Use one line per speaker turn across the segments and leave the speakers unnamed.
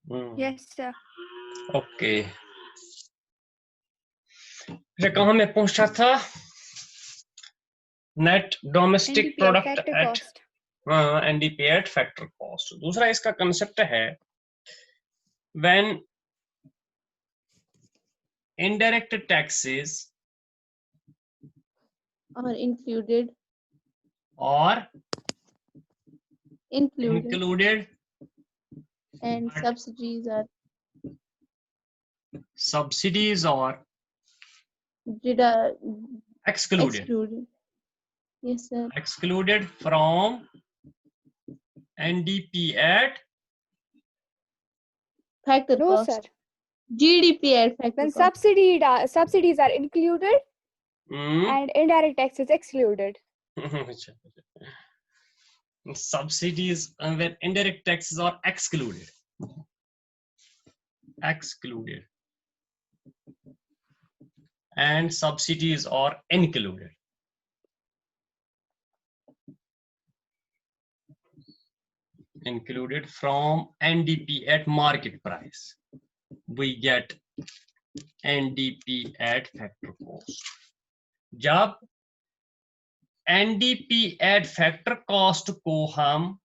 Yes, sir.
Okay, कहाँ में पहुंचा था? Net domestic
NDP at
product
factor
at
cost.
NDP at factor cost. दूसरा इसका कंसेप्ट है when indirect taxes
Or included.
और
Included.
included
And
but
subsidies are
subsidies or excluded
excluded. Yes, sir.
excluded from NDP at
Factor
No,
cost.
sir.
GDP at factor
When
cost.
subsidies are included and indirect taxes excluded.
subsidies when indirect taxes are excluded and subsidies are included. Included from NDP at market price, we get NDP at factor cost. जब NDP at factor cost को हम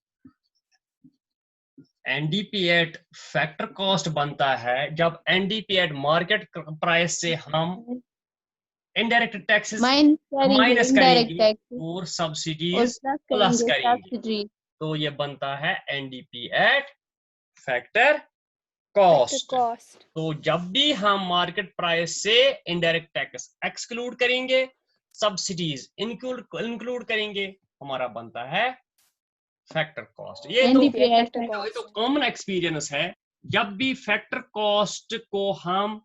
NDP at factor cost बनता है जब NDP at market price से हम indirect taxes minus करेंगे और सब्सिडीज प्लस करेंगे, तो ये बनता है NDP at factor cost. तो जब भी हम मार्केट प्राइस से इनडायरेक्ट टैक्स एक्सक्लूड करेंगे, सब्सिडीज इंक्लूड करेंगे, हमारा बनता है फैक्टर कॉस्ट। ये तो कॉमन एक्सपीरियंस है, जब भी फैक्टर कॉस्ट को हम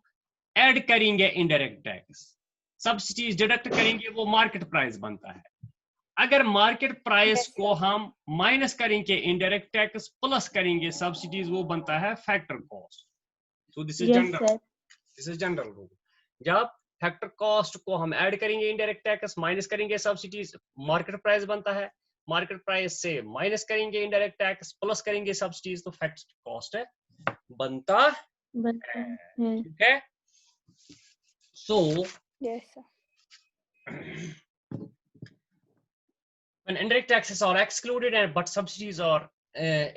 ऐड करेंगे इनडायरेक्ट टैक्स, सब्सिडीज डिडक्ट करेंगे, वो मार्केट प्राइस बनता है। अगर मार्केट प्राइस को हम माइनस करेंगे इनडायरेक्ट टैक्स प्लस करेंगे सब्सिडीज, वो बनता है factor cost. So this is general rule. जब फैक्टर कॉस्ट को हम ऐड करेंगे इनडायरेक्ट टैक्स, माइनस करेंगे सब्सिडीज, मार्केट प्राइस बनता है। मार्केट प्राइस से माइनस करेंगे इनडायरेक्ट टैक्स प्लस करेंगे सब्सिडीज, तो फैक्टर कॉस्ट बनता है। ठीक है। सो when indirect taxes are excluded and but subsidies are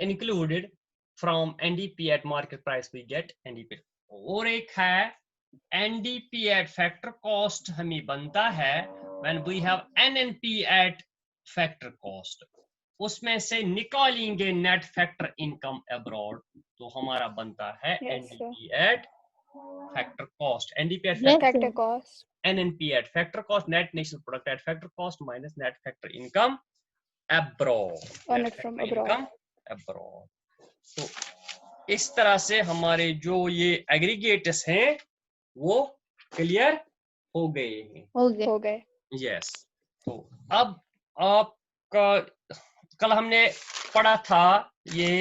included from NDP at market price, we get NDP. और एक है NDP at factor cost हमें बनता है when we have NNP at factor cost, उसमें से निकालेंगे net factor income abroad, तो हमारा बनता है NDP at factor cost. NDP at factor
cost.
NNP at factor cost, net national product at factor cost minus net factor income abroad. Net
from
factor
abroad.
income abroad. तो इस तरह से हमारे जो ये एग्रीगेट्स हैं वो क्लियर हो गए। यस। तो अब आपका कल हमने पढ़ा था ये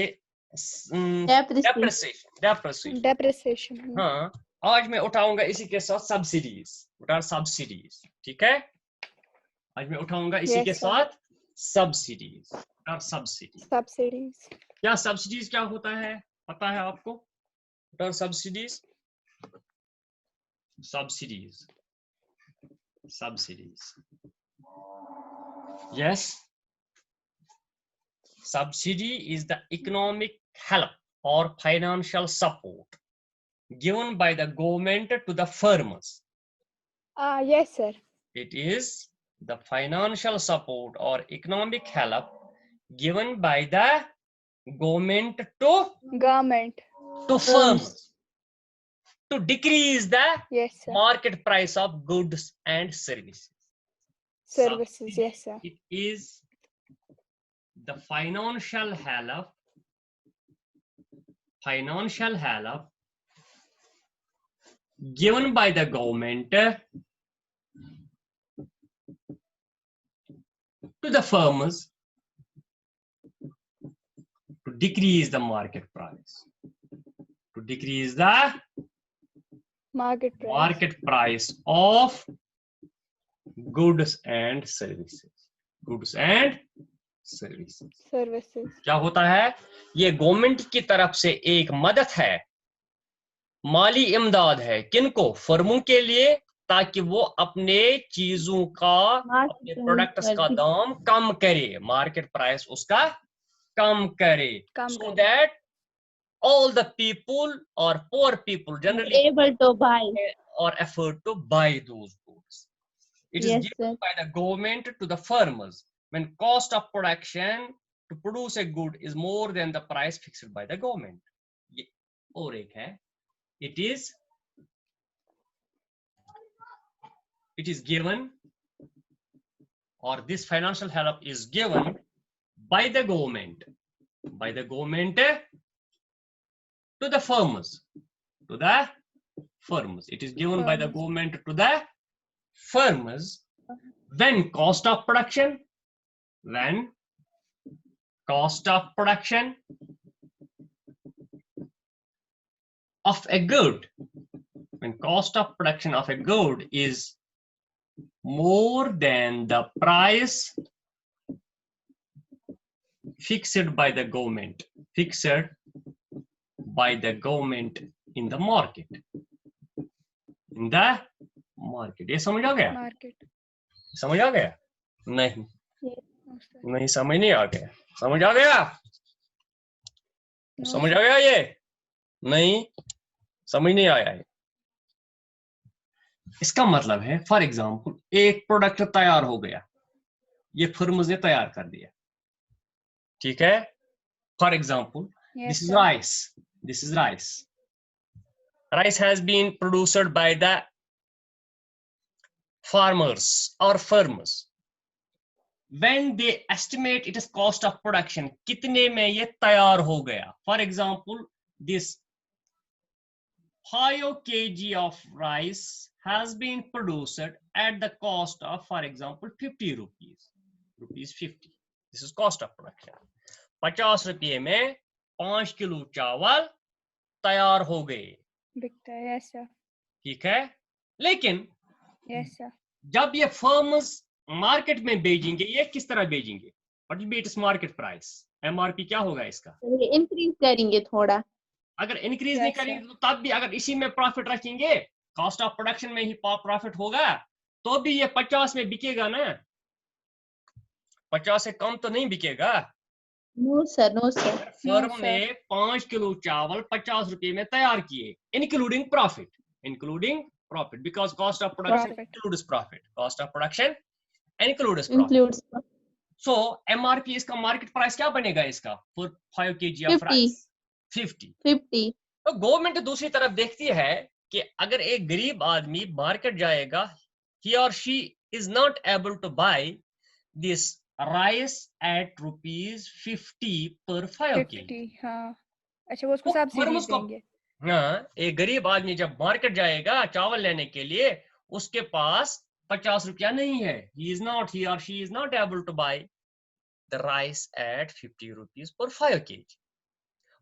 डेप्रिसिएशन। हाँ, आज मैं उठाऊंगा इसी के साथ सब्सिडीज। ठीक है, आज मैं उठाऊंगा इसी के साथ सब्सिडीज। क्या सब्सिडीज क्या होता है पता है आपको? Subsidies yes, subsidy is the economic help or financial support given by the government to the farmers.
Yes, sir.
It is the financial support or economic help given by the government to farmers to decrease the market price of goods and services.
Yes, sir.
It is the financial help given by the government to the farmers to decrease the market price, market price of goods and services.
Services.
क्या होता है? ये government की तरफ से एक मदद है, माली इमदाद है, किनको? फर्मों के लिए, ताकि वो अपने चीजों का, अपने प्रोडक्ट्स का दाम कम करे, मार्केट प्राइस उसका कम करे, so that all the people or poor people generally
able to buy
or afford to buy those goods. It is given by the government to the farmers when cost of production to produce a good is more than the price fixed by the government. ये और एक है, it is given, or this financial help is given by the government to the farmers, it is given by the government to the farmers when cost of production of a good, when cost of production of a good is more than the price fixed by the government in the market. ये समझ आ गया? समझ आ गया? नहीं समझ नहीं आ गया। समझ आ गया? समझ आ गया? ये नहीं समझ नहीं आया है। इसका मतलब है, फॉर एग्जाम्पल, एक प्रोडक्ट तैयार हो गया, ये फर्म्स ने तैयार कर दिया, ठीक है? For example, this is rice rice has been produced by the farmers or firms when they estimate its cost of production, कितने में ये तैयार हो गया। For example, this 5 kg of rice has been produced at the cost of, for example, 50 rupees, 50. This is cost of production. 50 रुपये में 5 kilo चावल तैयार हो गए,
बिकता है। Yes sir.
ठीक है, लेकिन
यस सर,
जब ये फर्म्स मार्केट में बेचेंगे, ये किस तरह बेचेंगे? What will be its market price? MRP क्या होगा इसका?
इंक्रीज करेंगे थोड़ा।
अगर इंक्रीज नहीं करेंगे तो तब भी, अगर इसी में प्रॉफिट रखेंगे, कॉस्ट ऑफ प्रोडक्शन में ही प्रॉफिट होगा, तो भी ये 50 में बिकेगा ना, 50 से कम तो नहीं बिकेगा।
No sir, no sir.
Firm ने 5 किलो चावल 50 रुपए में तैयार किए, including profit, because cost of production includes profit, cost of production includes profit. So MRP, इसका मार्केट प्राइस क्या बनेगा इसका? For 5 kg of rice 50। तो गवर्नमेंट दूसरी तरफ देखती है कि अगर एक गरीब आदमी मार्केट जाएगा, he or she is not able to buy this rice at ₹50 per 5 kg।
हाँ, अच्छा, वो उसको सब्सिडी देंगे।
हाँ, एक गरीब आदमी जब मार्केट जाएगा चावल लेने के लिए, उसके पास 50 रुपया नहीं है, he or she is not able to buy the rice at 50 rupees per 5 kg।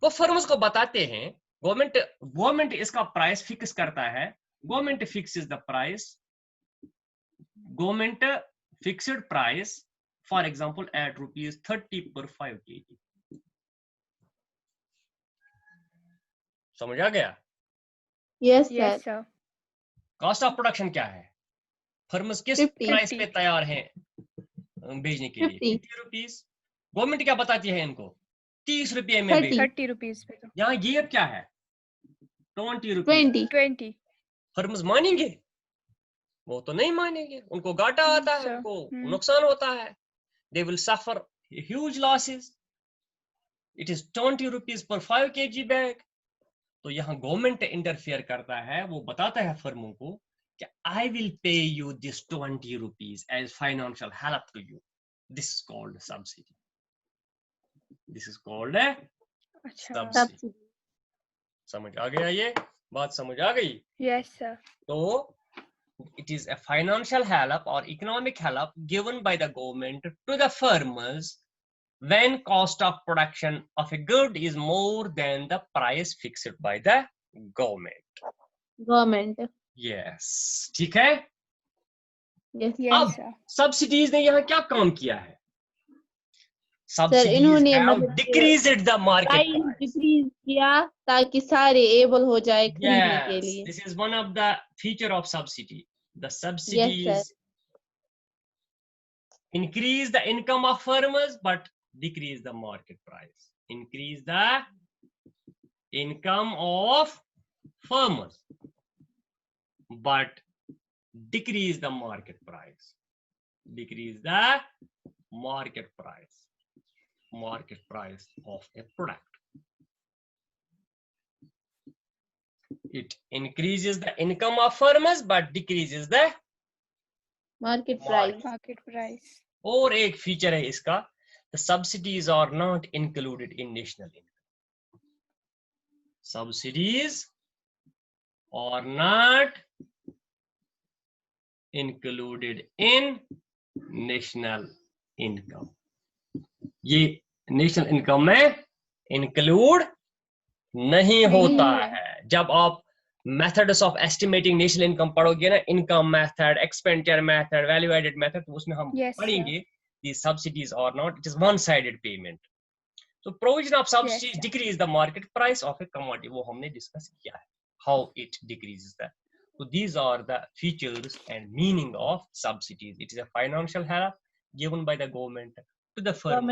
वो फर्म्स को बताते हैं, गवर्नमेंट इसका प्राइस फिक्स करता है, government fixes the price, government fixed price, for example at ₹30 per 5 kg। समझ आ गया?
Yes sir.
Cost of production क्या है? फर्म्स किस प्राइस पे तैयार हैं बेचने के लिए? 50 रुपीज। गवर्नमेंट क्या बताती है इनको? 30 रुपये में,
30 रुपीज पे।
यहाँ ये क्या है? 20 रुपीज।
20।
फर्म्स मानेंगे? वो तो नहीं मानेंगे, उनको घाटा आता है, उनको नुकसान होता है। They will suffer huge losses. It is 20 rupees per 5 kg bag। तो यहाँ गवर्नमेंट इंटरफेयर करता है, वो बताता है फर्मों को कि I will pay you this 20 rupees as financial help to you. This is called subsidy. This is called subsidy। समझ आ गया? ये बात समझ आ गई?
Yes sir।
तो it is a financial help or economic help given by the government to the farmers when cost of production of a good is more than the price fixed by the government। Yes, ठीक है?
Yes
अब subsidies ने यहाँ क्या काम किया है? subsidies
इन्होंने
have
मतलब
decreased the market
price
price.
Decrease किया ताकि सारे एबल हो जाए खरीदने के
Yes,
लिए.
this is one of the feature of subsidy. The
Yes,
subsidies
sir.
increase the income of farmers but decrease the market price. Increase the income of farmers but decrease the market price. Decrease the market price of a product. It increases the income of farmers but decreases the
market price.
Market price.
और एक feature है इसका, the subsidies are not included in national income. Subsidies are not included in national income. ये national income में include नहीं होता है. जब आप methods of estimating national income पढ़ोगे ना, income method, expenditure method, value added method, तो उसमें हम पढ़ेंगे these subsidies are not, it is one sided payment. So provision of subsidies decrease the market price of a commodity. वो हमने discuss किया है how it decreases that. So these are the features and meaning of subsidies. It is a financial help given by the government to the firm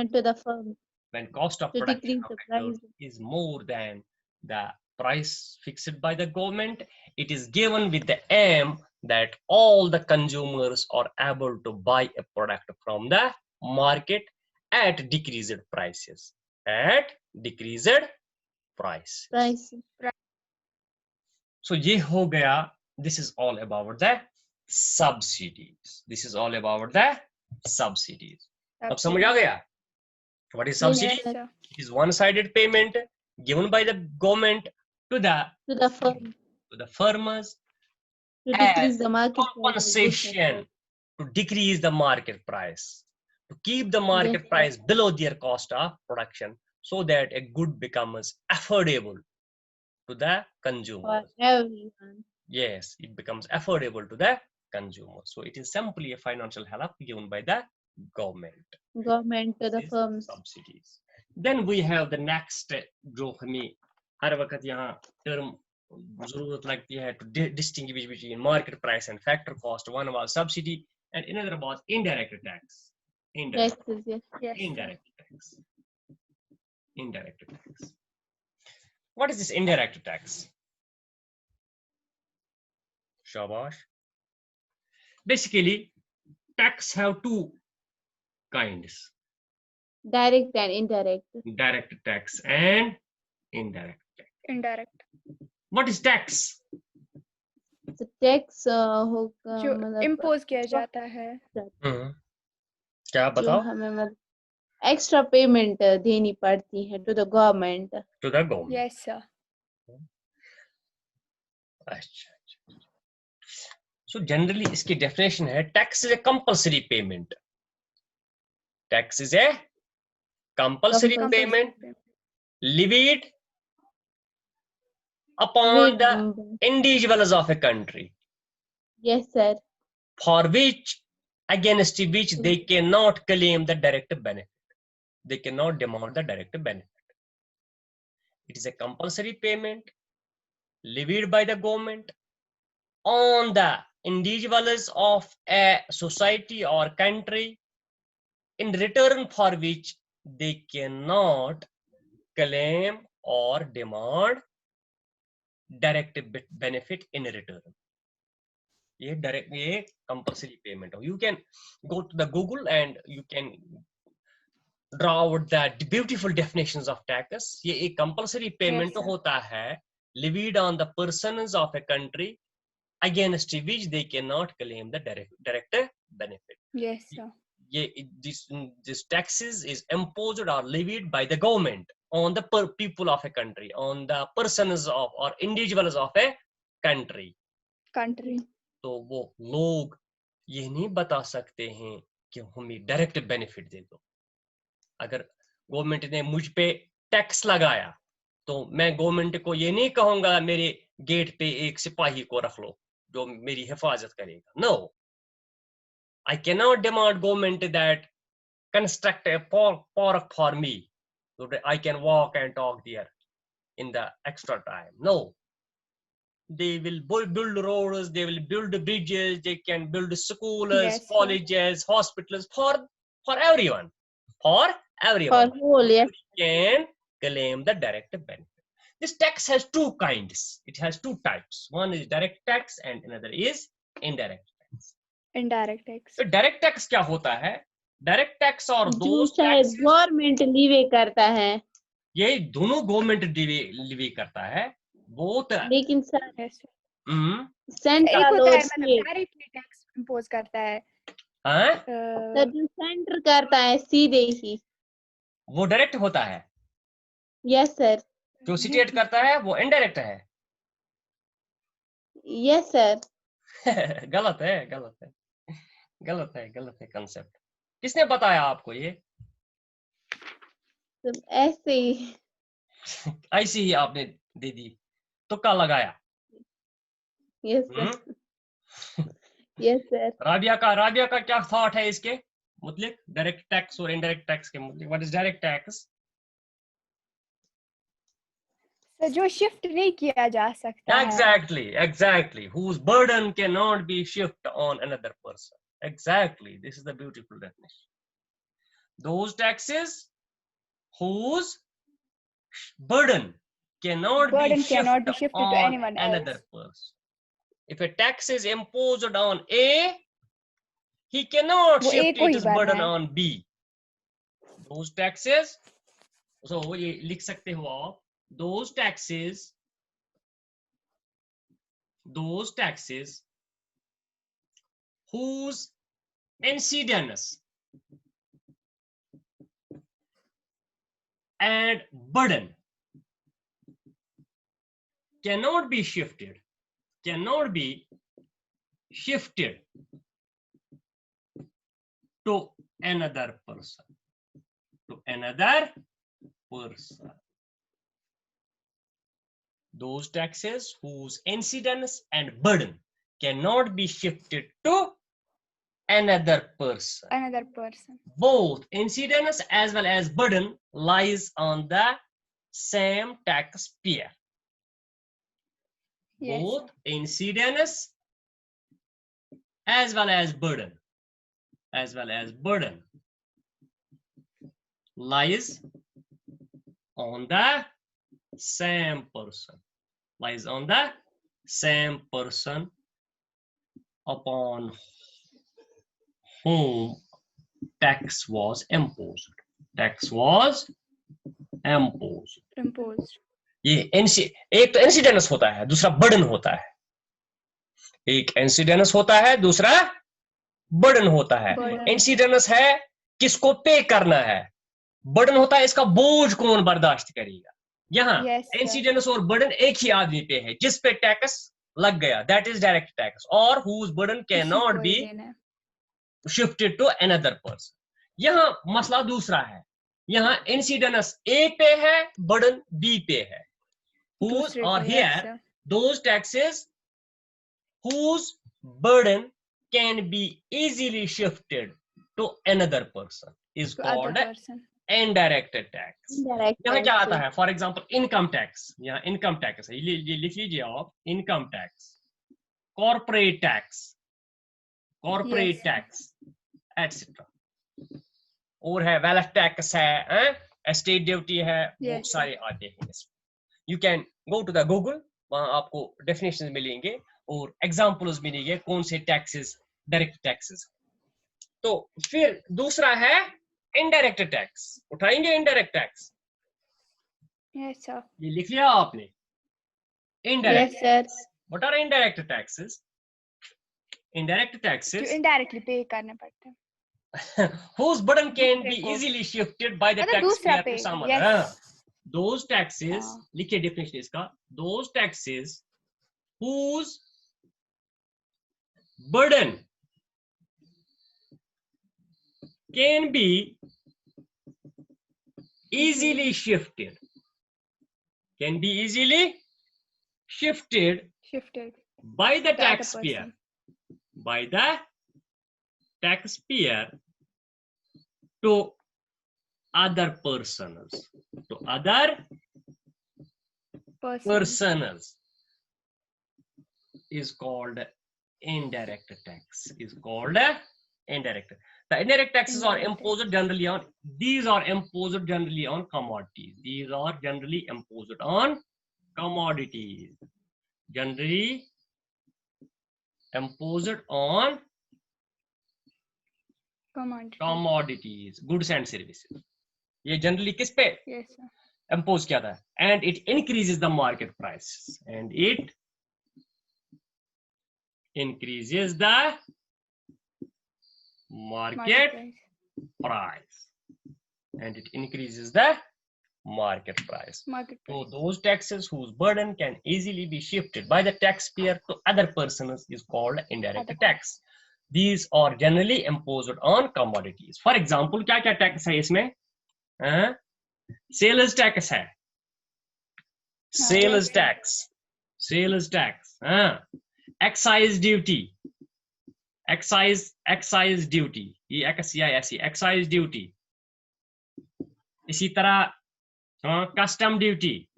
when cost of production of a good is more than the price fixed by the government. It is given with the aim that all the consumers are able to buy a product from the market at decreased prices. At decreased price. So ये हो गया. This is all about the subsidies. This is all about the subsidies. अब समझ आ गया? What is subsidy?
Yes,
it is one-sided payment given by the government to the farmers
to
as
decrease the market
compensation to decrease the market price, to keep the market price below their cost of production, so that a good becomes affordable to the consumer. Yes, it becomes affordable to the consumer. So it is simply a financial help given by the government
to the firms.
Subsidies. Then we have the next, जो हमें हर वक्त यहाँ term जरूरत लगती है to distinguish between market price and factor cost. One was subsidy and another was indirect tax. Indirect tax. What is this indirect tax? Shabash. Basically, tax have two kinds.
Direct and indirect.
Direct tax and indirect tax.
Indirect.
What is tax?
तो tax होगा
जो
मतलब
impose किया जाता है.
क्या बताओ?
हमें मतलब एक्स्ट्रा पेमेंट देनी पड़ती है to the government.
To the government.
Yes sir.
अच्छा. So generally इसकी definition है tax is a compulsory payment. Tax is a compulsory payment levied upon the individuals of a country.
Yes, sir.
For which, against which they cannot claim the direct benefit. They cannot demand the direct benefit. It is a compulsory payment levied by the government on the individuals of a society or country, in return for which they cannot claim or demand direct benefit in return. ये compulsory payment. You can go to the Google and you can draw out the beautiful definitions of tax. ये एक compulsory payment होता है levied on the persons of a country against which they cannot claim the direct benefit.
Yes, sir.
This taxes is imposed or levied by the government on the people of a country, on the persons of or individuals of a country. तो वो लोग ये नहीं बता सकते हैं कि हमें डायरेक्ट बेनिफिट दे दो. अगर गवर्नमेंट ने मुझ पे टैक्स लगाया तो मैं गवर्नमेंट को ये नहीं कहूंगा मेरे गेट पे एक सिपाही को रख लो जो मेरी हिफाजत करेगा. No, I cannot demand government that construct a park for me so that I can walk and talk there in the extra time. No. They will build roads, they will build bridges, they can build schools,
Yes, sir.
colleges, hospitals for everyone. For everyone.
For whole, yes.
You can claim the direct benefit. This tax has two kinds. It has two types. One is direct tax and another is indirect tax.
Indirect tax.
तो direct tax क्या होता है? Direct tax और
जो
those
शायद
taxes,
government leeway करता है,
ये दोनों गवर्नमेंट लीवी करता है. Both.
लेकिन सर
Yes, sir. एक
सेंट्रल
होता
और
है मतलब
स्टेट,
डायरेक्टली टैक्स इम्पोज करता है.
हाँ?
सर जो सेंटर करता है सीधे ही.
वो डायरेक्ट होता है.
Yes sir.
जो स्टेट करता है वो इनडायरेक्ट है.
Yes sir.
गलत है, गलत है, गलत है, गलत है कंसेप्ट. किसने बताया आपको ये?
तो ऐसे ही.
ऐसी ही आपने दे दी, तुक्का लगाया.
Yes sir. Yes sir.
Rabia का क्या थॉट है इसके मतलब डायरेक्ट टैक्स और इनडायरेक्ट टैक्स के मतलब? What is direct tax?
Sir जो शिफ्ट नहीं किया जा सकता है.
Exactly. Whose burden cannot be shifted on another person. Exactly. This is the beautiful definition. Those taxes whose burden cannot be shifted
to
on
anyone
another
else.
person. If a tax is imposed on A, he cannot
वो A
shift
को ही
its
भरना
burden
है.
on B. Those taxes, so ये लिख सकते हो आप. Those taxes whose incidence and burden cannot be shifted to another person. Those taxes whose incidence and burden cannot be shifted to another person. Both incidence as well as burden lies on the same taxpayer.
Yes,
both incidence as well as burden lies on the same person upon whom tax was imposed. ये एक तो incidence होता है, दूसरा burden होता है. एक incidence होता है, दूसरा बर्डन होता है. इंसिडेंस है किसको पे करना है, बर्डन होता है इसका बोझ कौन बर्दाश्त करेगा. यहाँ इंसिडेंस और बर्डन एक ही आदमी पे है जिस पे टैक्स लग गया, दैट इज डायरेक्ट टैक्स. और whose burden cannot be shifted to another person. यहाँ मसला दूसरा है, यहाँ इंसिडेंस ए पे है, बर्डन बी पे है. Whose or here those taxes whose burden can be easily shifted to another person is called indirect tax. यहाँ क्या आता है? For example income tax. यहाँ इनकम टैक्स है, ये लिख लीजिए आप. Income tax, corporate tax etcetera. और है वेल्थ टैक्स है, एस्टेट ड्यूटी है, बहुत सारे आते हैं. You can go to the Google, वहां आपको डेफिनेशन मिलेंगे और एग्जांपल्स मिलेंगे कौन से टैक्सेस डायरेक्ट टैक्सेस. तो फिर दूसरा है इनडायरेक्ट टैक्स. उठाएंगे इनडायरेक्ट टैक्स.
Yes sir.
ये लिख लिया आपने? Indirect. What are indirect taxes? Indirect taxes
जो इनडायरेक्टली पे करने पड़ते हैं.
whose burden can be easily shifted by the taxpayer to some other. Those taxes, लिखिए डेफिनेशन इसका. Those taxes whose burden can be easily shifted by the taxpayer to other persons. To other persons is called indirect tax. Is called indirect. The indirect taxes are imposed generally on. These are imposed generally on commodities. These are generally imposed on commodities. Generally imposed on commodities, goods and services. ये generally किस पे impose किया था? And it increases the market price. And it increases the market price. And it increases the market price. So those taxes whose burden can easily be shifted by the taxpayer to other persons is called indirect tax. These are generally imposed on commodities. For example, क्या क्या tax है इसमें? Sales tax है. Sales tax. Sales tax. Excise duty. Excise duty. ये excise duty. इसी तरह custom duty,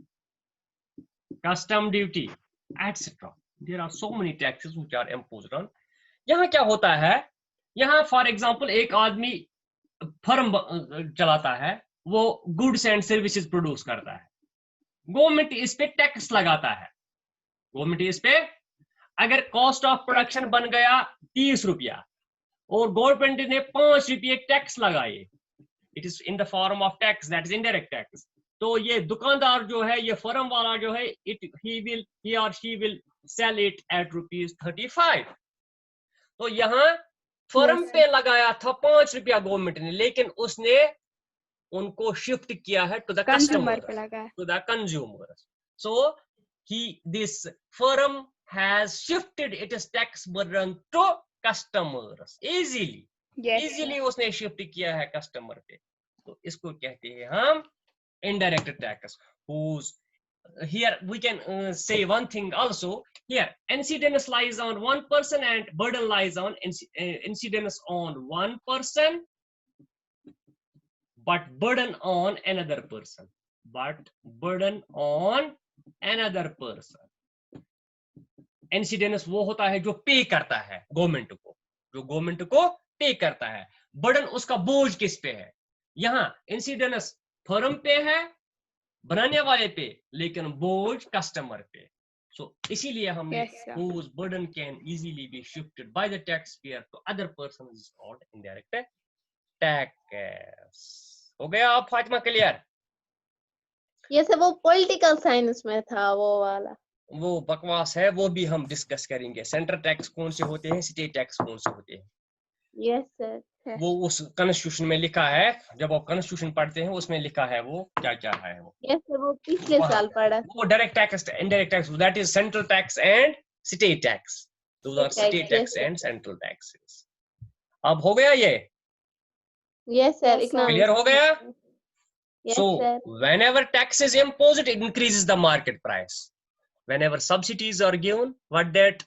etc. There are so many taxes which are imposed on. यहाँ क्या होता है? यहाँ फॉर एग्जाम्पल एक आदमी फर्म चलाता है, वो गुड्स एंड सर्विसेज प्रोड्यूस करता है, गवर्नमेंट इस पे टैक्स लगाता है. गवर्नमेंट इस पे अगर कॉस्ट ऑफ प्रोडक्शन बन गया 30 रुपया और गवर्नमेंट ने 5 रुपये टैक्स लगाए, it is in the form of tax, that is indirect tax. तो ये दुकानदार जो है, ये फर्म वाला जो है, he or she will sell it at ₹35. तो यहाँ फर्म पे लगाया था 5 रुपया गवर्नमेंट ने, लेकिन उसने उनको शिफ्ट किया है to the customer, to the consumer. So this firm has shifted its tax burden to customers easily. Easily उसने शिफ्ट किया है कस्टमर पे. तो इसको कहते हैं हम indirect tax. Whose here we can say one thing also. Here incidence lies on one person and burden lies on incidence on one person, but burden on another person. Incidence वो होता है जो पे करता है गवर्नमेंट को, जो government को पे करता है. बर्डन उसका बोझ किस पे है? यहाँ इंसिडेंस फर्म पे है, बनाने वाले पे, लेकिन बोझ कस्टमर पे. सो इसीलिए हमने whose burden can easily be shifted by the taxpayer to other persons is called indirect tax. हो गया आप फातिमा क्लियर?
ये सब वो पॉलिटिकल साइंस में था वो वाला.
वो बकवास है, वो भी हम डिस्कस करेंगे. सेंट्रल टैक्स कौन से होते हैं, स्टेट टैक्स कौन से होते हैं.
Yes sir.
वो उस कॉन्स्टिट्यूशन में लिखा है, जब आप कॉन्स्टिट्यूशन पढ़ते हैं उसमें लिखा है वो क्या क्या है. वो
यस सर, वो पिछले साल पढ़ा.
वो direct tax, indirect tax, that is central tax and state tax. Those are state tax and central taxes. अब हो गया ये?
यस सर,
क्लियर हो गया? So whenever tax is imposed, it increases the market price. Whenever subsidies are given, what that,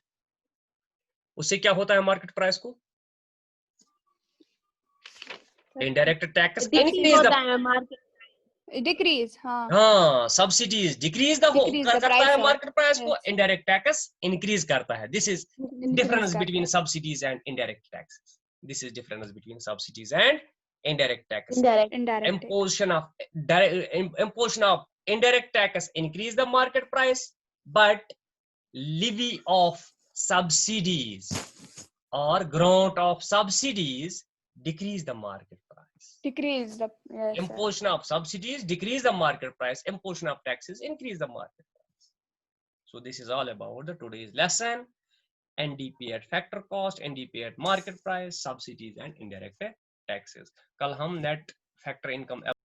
उससे क्या होता है मार्केट प्राइस को? Indirect tax increase the market.
Decrease,
हाँ, subsidies decrease the करता है market price को, indirect tax increase करता है. This is difference between subsidies and indirect taxes. This is difference between subsidies and indirect tax. Imposition of indirect tax increase the market price, but levy of subsidies or grant of subsidies decrease the market price. Imposition of subsidies decrease the market price. Imposition of taxes increase the market price. So this is all about the today's lesson. NDP at factor cost, NDP at market price, subsidies and indirect taxes. कल हम net factor income